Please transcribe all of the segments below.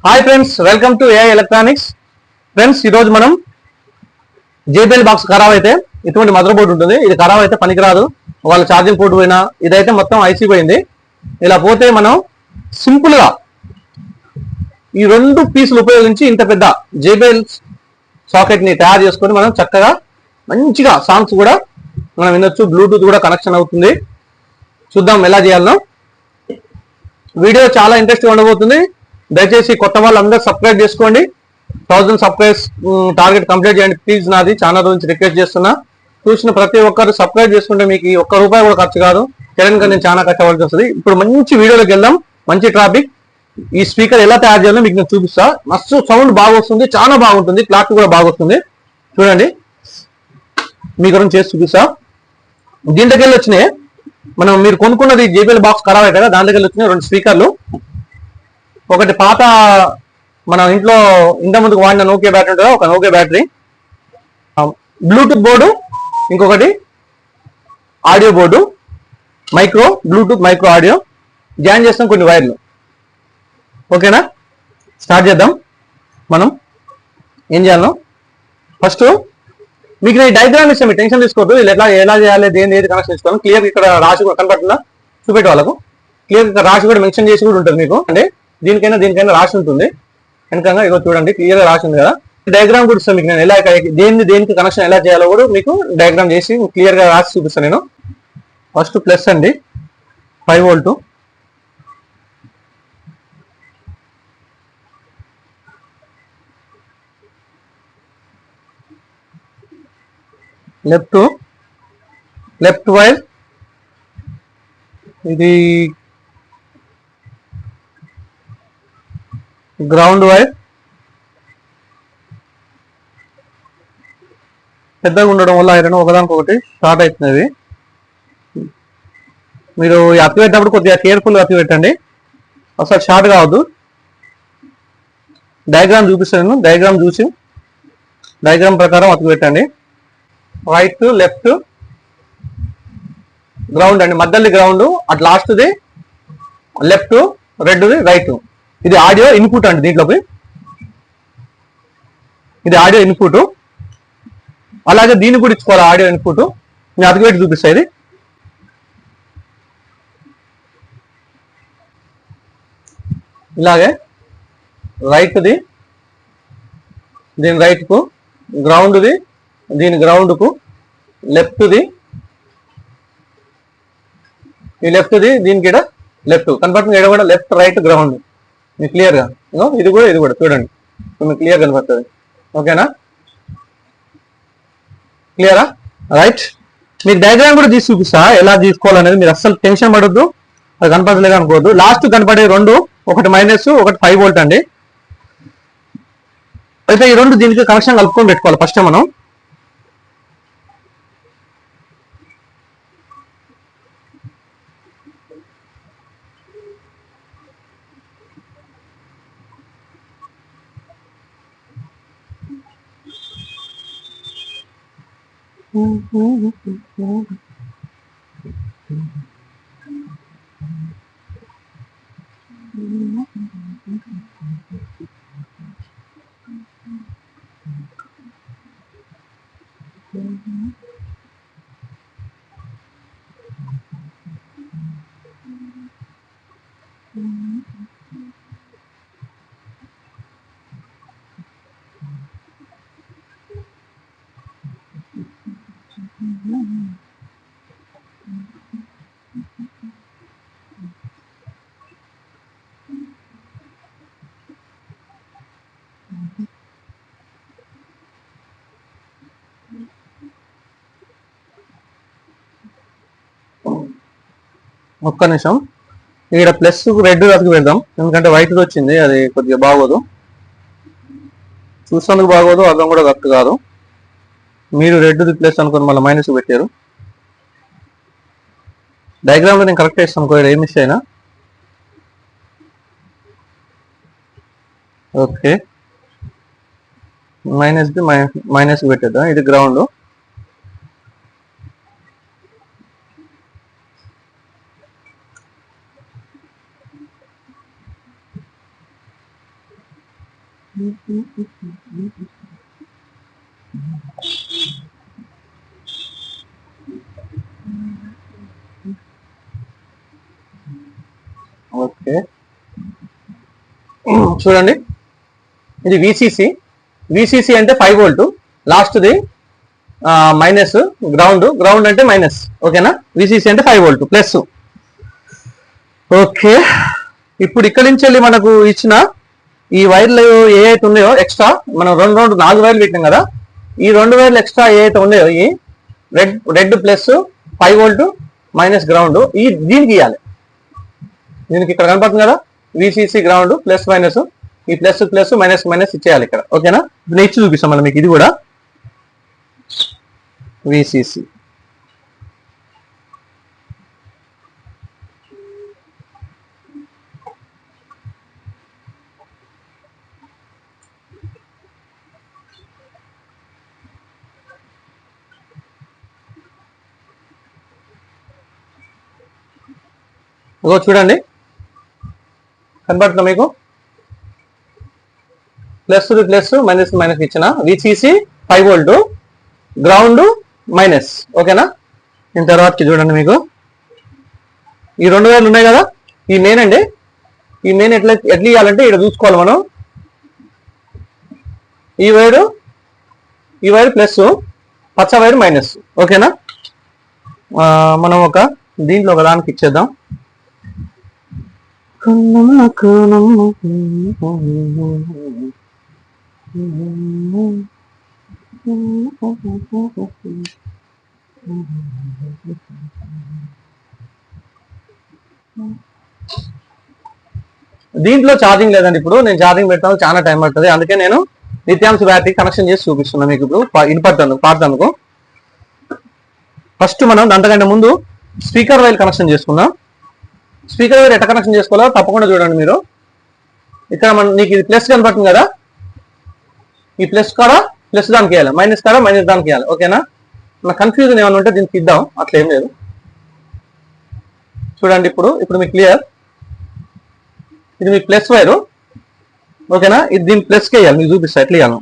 Hi friends, welcome to AI electronics. Friends, ఈరోజు మనం JBL box ఖరాబ్ అయితే ఇటువంటి మదర్ బోర్డు ఉంటుంది. ఇది ఖరాబ్ అయితే పనికిరాదు. వాళ్ళ ఛార్జింగ్ పోర్ట్ పోయినా ఇదైతే మొత్తం ఐసీ పోయింది. ఇలా పోతే మనం సింపుల్ గా ఈ రెండు పీసులు ఉపయోగించి ఇంత పెద్ద జేబీఎల్ సాకెట్ ని తయారు చేసుకొని మనం చక్కగా మంచిగా సాంగ్స్ కూడా మనం వినొచ్చు. బ్లూటూత్ కూడా కనెక్షన్ అవుతుంది. చూద్దాం ఎలా చేయాలనో. వీడియో చాలా ఇంట్రెస్టింగ్ ఉండబోతుంది. దయచేసి కొత్త వాళ్ళందరూ సబ్స్క్రైబ్ చేసుకోండి. 1000 సబ్స్క్రైబ్స్ టార్గెట్ కంప్లీట్ చేయండి ప్లీజ్. నాది ఛానల్ నుంచి రిక్వెస్ట్ చేస్తున్నా. చూసిన ప్రతి ఒక్కరు సబ్స్క్రైబ్ చేసుకుంటే మీకు ఒక్క రూపాయి కూడా ఖర్చు కాదు. కిరణ్ నేను చాలా కష్టపడాల్సి వస్తుంది. ఇప్పుడు మంచి వీడియోలోకి వెళ్దాం. మంచి ట్రాఫిక్. ఈ స్పీకర్ ఎలా తయారు చేయాలో మీకు నేను చూపిస్తా. మస్తు సౌండ్ బాగా వస్తుంది, చాలా బాగుంటుంది. క్లాక్ కూడా బాగా వస్తుంది. చూడండి, మీ గురించి చేసి చూపిస్తా. దీంట్లోకి వెళ్ళి వచ్చినాయి మీరు కొనుక్కున్నది జేబీఎల్ బాక్స్ ఖరాబ్ అయితే కదా, దాంట్లోకి వెళ్ళి వచ్చినాయి 2 స్పీకర్లు. ఒకటి పాత మన ఇంట్లో ఇంత ముందుకు వాడిన నోకియా బ్యాటరీ ఉంటుంది, ఒక నోకియా బ్యాటరీ, బ్లూటూత్ బోర్డు, ఇంకొకటి audio board, micro Bluetooth micro audio join చేస్తాం, కొన్ని వైర్లు. ఓకేనా, స్టార్ట్ చేద్దాం. మనం ఏం చేయాలో ఫస్ట్ మీకు నేను డయాగ్రామ్ ఇస్తాను, మీరు టెన్షన్ తీసుకోవద్దు. వీళ్ళు ఎలా చేయాలి, దేని ఏది కనెక్షన్ తీసుకోవాలి క్లియర్ ఇక్కడ రాసి కూడా కనపడుతుందా చూపెట్టే వాళ్ళకు. క్లియర్ ఇక్కడ రాసి కూడా మెన్షన్ చేసి కూడా ఉంటుంది మీకు. అంటే దీనికైనా రాసి ఉంటుంది వెనకంగా. ఇగో చూడండి, క్లియర్ గా రాసి ఉంది కదా. డయాగ్రామ్ కూడా ఇస్తాను మీకు. నేను ఎలా దేనికి కనెక్షన్ ఎలా చేయాలో కూడా మీకు డయాగ్రామ్ చేసి క్లియర్ గా రాసి చూపిస్తాను నేను. ఫస్ట్ ప్లస్ అండి, 5 వోల్ట్. లెఫ్ట్ వైర్, ఇది గ్రౌండ్ వైర్. పెద్దగా ఉండడం వల్ల ఐరన్ ఒకదానికొకటి షార్ట్ అవుతుంది. మీరు అతిపెట్టేటప్పుడు కొద్దిగా కేర్ఫుల్గా అతిపెట్టండి, అసలు షార్ట్ కావద్దు. డయాగ్రామ్ చూపిస్తాను. డయాగ్రామ్ ప్రకారం అతిపెట్టండి. రైట్ లెఫ్ట్ గ్రౌండ్ అండి, మధ్యలో గ్రౌండ్, అట్ లాస్ట్ది లెఫ్ట్, రెడ్ది రైట్. ఇది ఆడియో ఇన్పుట్ అండి. దీంట్లోకి ఇది ఆడియో ఇన్పుట్. అలాగే దీన్ని కూడా ఇచ్చుకోవాలి ఆడియో ఇన్పుట్. నేను అతిపెట్టి చూపిస్తా. ఇది ఇలాగే రైట్ది దీని రైట్కు, గ్రౌండ్ది దీని గ్రౌండ్కు, లెఫ్ట్ది ఈ లెఫ్ట్ది దీనికి ఇక్కడ లెఫ్ట్ కనపడుతుంది. ఇక్కడ కూడా లెఫ్ట్ రైట్ గ్రౌండ్ మీకు క్లియర్గా. ఇది కూడా చూడండి, మీకు క్లియర్ కనపడుతుంది. ఓకేనా, క్లియరా? రైట్. మీకు డయాగ్రామ్ కూడా తీసి చూపిస్తా ఎలా తీసుకోవాలనేది. మీరు అస్సలు టెన్షన్ పడొద్దు, అది కనపడలేదు అనుకోవద్దు. లాస్ట్ కనపడే 2, ఒకటి మైనస్, ఒకటి 5 వోల్ట్ అండి. అయితే ఈ 2 దీనికి కనెక్షన్ కలుపుకొని పెట్టుకోవాలి ఫస్ట్ మనం. ఒక్క నిమిషం. ఇక్కడ ప్లస్ రెడ్ అతికి పెడదాం, ఎందుకంటే వైట్ వచ్చింది, అది కొద్దిగా బాగోదు, చూసేందుకు బాగోదు, అర్థం కూడా కరెక్ట్ కాదు. మీరు రెడ్ది ప్లస్ అనుకుని మళ్ళీ మైనస్ పెట్టారు. డయాగ్రామ్ లో నేను కరెక్ట్ చేస్తాను అనుకో, ఏం మిస్ అయినా. ఓకే, మైనస్ పెట్టేద్దాం. ఇది గ్రౌండ్. ఓకే, చూడండి ఇది విసిసి. విసిసి అంటే 5 వోల్ట్, లాస్ట్ది మైనస్, గ్రౌండ్, గ్రౌండ్ అంటే మైనస్. ఓకేనా, విసిసి అంటే 5 వోల్ట్ ప్లస్. ఓకే, ఇప్పుడు ఇక్కడి నుంచి వెళ్ళి మనకు ఇచ్చిన ఈ వైర్లు ఏ అయితే ఉన్నాయో ఎక్స్ట్రా, మనం 4 వైర్లు పెట్టినాం కదా, ఈ 2 వైర్లు ఎక్స్ట్రా ఏ అయితే ఉన్నాయో ఈ red plus 5 volt minus ground, దీనికి ఇవ్వాలి. దీనికి ఇక్కడ కనపడుతుంది కదా, విసిసి గ్రౌండ్ ప్లస్ మైనస్, ఈ ప్లస్ ప్లస్ మైనస్ మైనస్ ఇచ్చేయాలి ఇక్కడ. ఓకేనా, నేను ఇచ్చి చూపిస్తాం మనం మీకు. ఇది కూడా విసిసి. ఇగో చూడండి, కనపడుతుందా మీకు? ప్లస్ ప్లస్ మైనస్ మైనస్ ఇచ్చిన విసిసి 5 వోల్ట్, గ్రౌండ్ మైనస్. ఓకేనా, దీని తర్వాతకి చూడండి మీకు ఈ 2 వైర్లు ఉన్నాయి కదా, ఈ మెయిన్ అండి. ఈ మెయిన్ ఎట్లా ఇవ్వాలంటే ఇక్కడ చూసుకోవాలి మనం. ఈ వైరు ప్లస్, పచ్చ వైరు మైనస్. ఓకేనా, మనం దీంట్లో ఒక దానికి ఇచ్చేద్దాం. దీంట్లో ఛార్జింగ్ లేదండి. ఇప్పుడు నేను ఛార్జింగ్ పెడతాను, చాలా టైం పడుతుంది. అందుకే నేను నిత్యాంశ బ్యాటరీ కనెక్షన్ చేసి చూపిస్తున్నాను మీకు. ఇప్పుడు పాడుతాను. ఫస్ట్ మనం దాంతకంటే ముందు స్పీకర్ వైర్ కనెక్షన్ చేసుకుందాం. స్పీకర్ వైర్ ఎట్లా కనెక్షన్ చేసుకోవాలో తప్పకుండా చూడండి మీరు. ఇక్కడ నీకు ఇది ప్లస్ కనపడుతుంది కదా, ఈ ప్లస్ కాడ ప్లస్ దానికి వేయాలి, మైనస్ కాడ మైనస్ దానికి వేయాలి. ఓకేనా, మన కన్ఫ్యూజన్ ఏమైనా ఉంటే దీనికి ఇద్దాం, అట్లా ఏం లేదు. చూడండి, ఇప్పుడు మీకు క్లియర్. ఇది మీ ప్లస్ వైరు. ఓకేనా, ఇది దీని ప్లస్కి వేయాలి. మీకు చూపిస్తా ఎట్లా వేయాలి.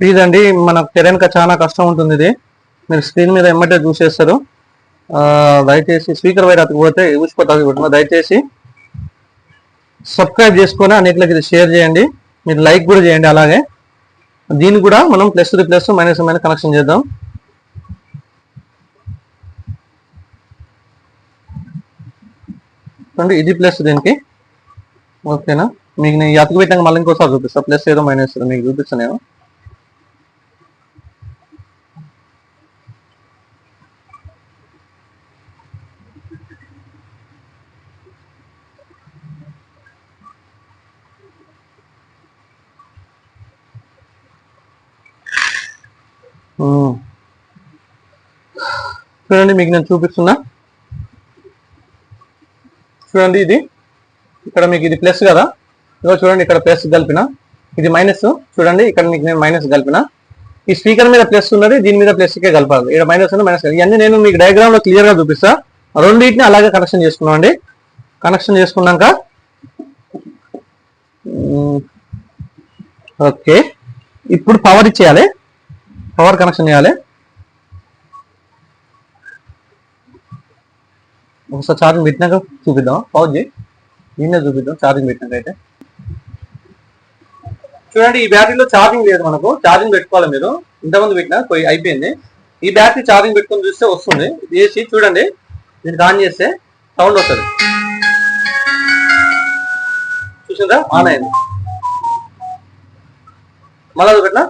ఇదండి మన తెరనక చాలా కష్టం ఉంటుంది. ఇది మీరు స్క్రీన్ మీద ఎమ్మటే చూసేస్తారు. దయచేసి స్పీకర్ వైర్ అతుకుపోతే ఊసిపోతుంది. దయచేసి సబ్స్క్రైబ్ చేసుకొని అన్నిట్లకి ఇది షేర్ చేయండి, మీరు లైక్ కూడా చేయండి. అలాగే దీన్ని కూడా మనం plus plus minus minus connection చేద్దాం. ఇది ప్లస్ దీనికి. ఓకేనా, మీకు నేను అతుకు పెట్టాక మళ్ళీ ఇంకోసారి చూపిస్తాను. ప్లస్ ఏదో మైనస్ ఏదో మీకు చూపిస్తాను నేను. చూడండి, మీకు నేను చూపిస్తున్నా. చూడండి, ఇది ఇక్కడ మీకు ఇది ప్లస్ కదా. ఇదిగో చూడండి, ఇక్కడ ప్లస్ కలిపిన, ఇది మైనస్. చూడండి, ఇక్కడ మీకు నేను మైనస్ కలిపిన. ఈ స్పీకర్ మీద ప్లస్ ఉన్నది, దీని మీద ప్లస్కే కలపాలి. ఇక్కడ మైనస్ ఉంది, మైనస్. ఇవన్నీ నేను మీకు డయాగ్రామ్ లో క్లియర్ గా చూపిస్తా. రెండింటిని అలాగే కనెక్షన్ చేసుకున్నాం అండి. కనెక్షన్ చేసుకున్నాక ఓకే, ఇప్పుడు పవర్ ఇచ్చేయాలి, పవర్ కనెక్షన్ చేయాలి. ఒకసారి ఛార్జింగ్ పెట్టినాక చూపిద్దాం, పౌజ్ చేయి, దీన్నే చూపిద్దాం ఛార్జింగ్ పెట్టినాక అయితే. చూడండి ఈ బ్యాటరీలో ఛార్జింగ్ లేదు, మనకు ఛార్జింగ్ పెట్టుకోవాలి. మీరు ఇంతకుముందు పెట్టినా పోయి అయిపోయింది. ఈ బ్యాటరీ ఛార్జింగ్ పెట్టుకొని చూస్తే వస్తుంది. ఏసీ చూడండి, దీనికి ఆన్ చేస్తే సౌండ్ వస్తుంది, చూసిందా ఆన్ అయింది. మళ్ళీ పెట్టినా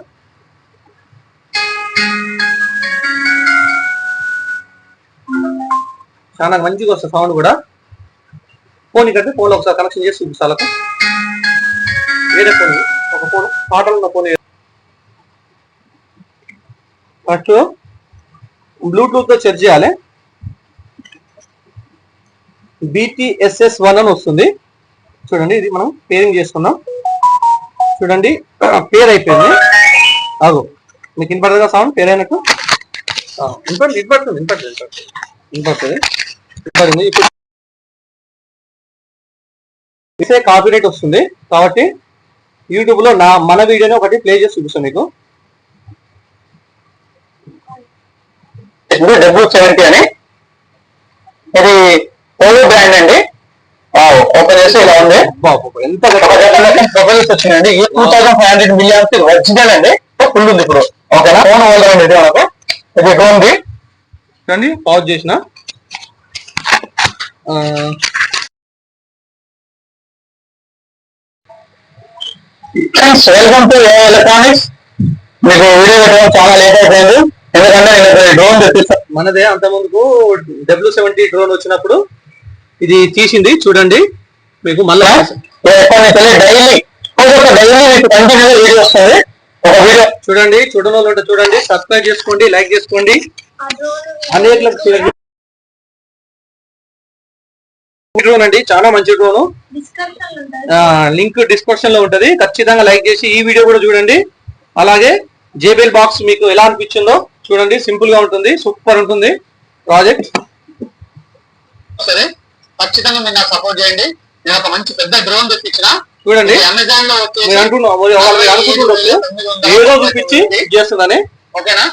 చాలా మంచిగా వస్తుంది సౌండ్ కూడా. ఫోన్ కంటే ఫోన్లో ఒకసారి కనెక్షన్ చేసి చూపిస్తాను. వేరే ఫోన్, ఒక ఫోన్ పాటలు ఉన్న ఫోన్. ఫస్ట్ బ్లూటూత్ తో సెర్చ్ చేయాలి. BTSS1 అని వస్తుంది చూడండి. ఇది మనం పేరింగ్ చేసుకుందాం. చూడండి పేర్ అయిపోయింది. అగో మీకు వినపడుతుంది కదా సౌండ్, పేర్ అయినట్టు వినపడుతుంది. ఇప్పుడు కాపీ రైట్ వస్తుంది కాబట్టి యూట్యూబ్ లో మన వీడియోని ఒకటి ప్లే చేసి చూపిస్తాను మీకు. W70 అని, ఇది ఓవో బ్రాండ్ అండి. ఓపెన్ చేసి ఇలా ఉంది. ఎంత ప్రొఫైల్స్ వచ్చినాయండి. 2500 మిలియన్స్ ఒరిజినల్ అండి, ఫుల్ ఉంది ఇప్పుడు. ఓకేనా, ఫోన్ ఓల్డర్ అండి ఇది మనకు. ఇది డ్రోన్ ది చూడండి, పాజ్ చేసిన. Welcome to AI electronics. మీకు వీడియో పెట్టడం చాలా లేట్ అయిపోయింది, ఎందుకంటే నేను డ్రోన్ తెప్పిస్తాను. మనదే అంత ముందుకు W70 డ్రోన్ వచ్చినప్పుడు ఇది తీసింది చూడండి. మీకు మళ్ళీ డైలీ కంటిన్యూ వీడియో వస్తుంది. ఒక వీడియో చూడండి, చూడని వాళ్ళు ఉంటే చూడండి, సబ్స్క్రైబ్ చేసుకోండి, లైక్ చేసుకోండి. అనేక డ్రోన్ అండి, చాలా మంచి డ్రోన్. లింక్ డిస్క్రిప్షన్ లో ఉంటది, ఖచ్చితంగా లైక్ చేసి ఈ వీడియో కూడా చూడండి. అలాగే JBL బాక్స్ మీకు ఎలా అనిపించిందో చూడండి, సింపుల్ గా ఉంటుంది, సూపర్ ఉంటుంది ప్రాజెక్ట్. సరే, ఖచ్చితంగా మీరు నాకు సపోర్ట్ చేయండి. నేను ఒక మంచి పెద్ద డ్రోన్ తెప్పించిన చూడండి. అమెజాన్ లో అనుకుంటుండొచ్చు ఏదో చూపించి చేస్తుందని. ఓకేనా,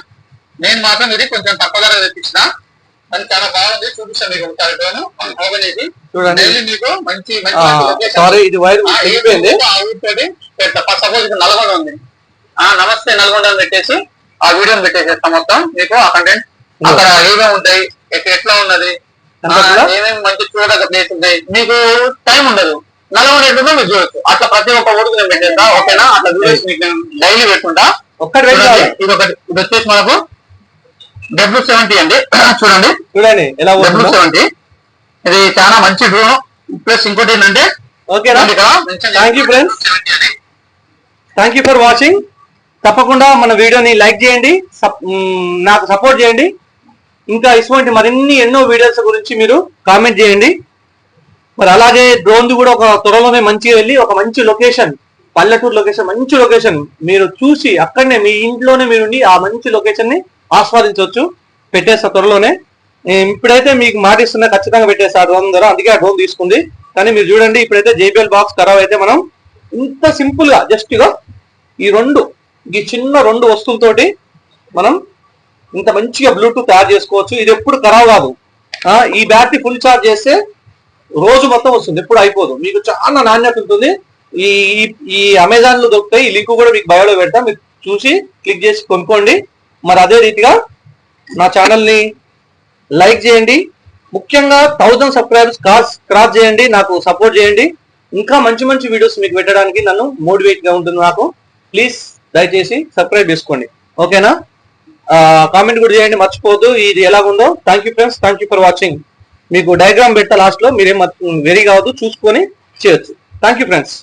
నేను మాత్రం ఇది కొంచెం తక్కువ ధర తెప్పించిన, అది చాలా బాగుంది. చూపిస్తాను మీకు డ్రోన్ ఓపెన్ చేసి చూడండి. మీకు మంచి సారీ ఇది వైర్ అయిపోయింది. సపోజ్ ఇప్పుడు నల్గొండ ఉంది, నమస్తే నల్గొండ పెట్టేసి ఆ వీడియోని పెట్టేసేస్తాం మొత్తం. మీకు ఆ కంటెంట్ అక్కడ ఏమేమి ఉంటాయి, ఎట్లా ఉన్నది, ఏమేమి మంచి చూడదగ్గ ప్లేస్ ఉంటాయి, మీకు టైం ఉండదు. నల్గొండ ఎట్లుందో మీరు చూడొచ్చు. అట్లా ప్రతి ఒక్క ఊరికి నేను పెట్టేస్తా. ఓకేనా, అట్లా వీడియోస్ మీకు డైలీ పెట్టుకుంటా. ఇది ఒకటి, ఇది వచ్చేసి మనకు W70 అండి. చూడండి W70 ఇది చాలా మంచి డ్రోన్. ప్లస్ ఇంకోటి ఏంటంటే ఓకేనా, thank you friends, thank you for watching. తప్పకుండా మన వీడియోని లైక్ చేయండి, నాకు సపోర్ట్ చేయండి. ఇంకా ఇటువంటి మరిన్ని ఎన్నో వీడియోస్ గురించి మీరు కామెంట్ చేయండి. మరి అలాగే డ్రోన్ కూడా ఒక త్వరలోనే మంచిగా వెళ్ళి ఒక మంచి లొకేషన్, పల్లెటూరు లొకేషన్, మంచి లొకేషన్ మీరు చూసి అక్కడనే మీ ఇంట్లోనే మీరుండి ఆ మంచి లొకేషన్ ని ఆస్వాదించవచ్చు. పెట్టేస్తా త్వరలోనే. ఇప్పుడైతే మీకు మాటిస్తున్నా, ఖచ్చితంగా పెట్టేస్తా డ్రోన్ ద్వారా, అందుకే ఆ డ్రోన్ తీసుకుంది. కానీ మీరు చూడండి, ఇప్పుడైతే JBL బాక్స్ ఖరాబ్ అయితే మనం ఇంత సింపుల్ గా జస్ట్ గా ఈ చిన్న రెండు వస్తువులతోటి మనం ఇంత మంచిగా బ్లూటూత్ తయారు చేసుకోవచ్చు. ఇది ఎప్పుడు ఖరాబ్ కాదు. ఈ బ్యాటరీ ఫుల్ ఛార్జ్ చేస్తే రోజు మొత్తం వస్తుంది, ఎప్పుడు అయిపోదు. మీకు చాలా నాణ్యత ఉంటుంది. ఈ అమెజాన్ లో దొరుకుతాయి, ఈ లింక్ కూడా మీకు బయోలో పెడతా, మీరు చూసి క్లిక్ చేసి కొనుక్కోండి. మరి అదే రీతిగా నా ఛానల్ ని లైక్ చేయండి, ముఖ్యంగా 1000 సబ్స్క్రైబర్స్ క్రాస్ చేయండి, నాకు సపోర్ట్ చేయండి. ఇంకా మంచి మంచి వీడియోస్ మీకు పెట్టడానికి నన్ను మోటివేట్ గా ఉంటుంది నాకు. ప్లీజ్ దయచేసి సబ్స్క్రైబ్ చేసుకోండి. ఓకేనా, కామెంట్ కూడా చేయండి మర్చిపోవద్దు ఇది ఎలాగుందో. Thank you friends, thank you for watching. మీకు డయాగ్రామ్ పెడతా లాస్ట్ లో, మీరేం వెరీ కావద్దు, చూసుకొని చేయొచ్చు. Thank you friends.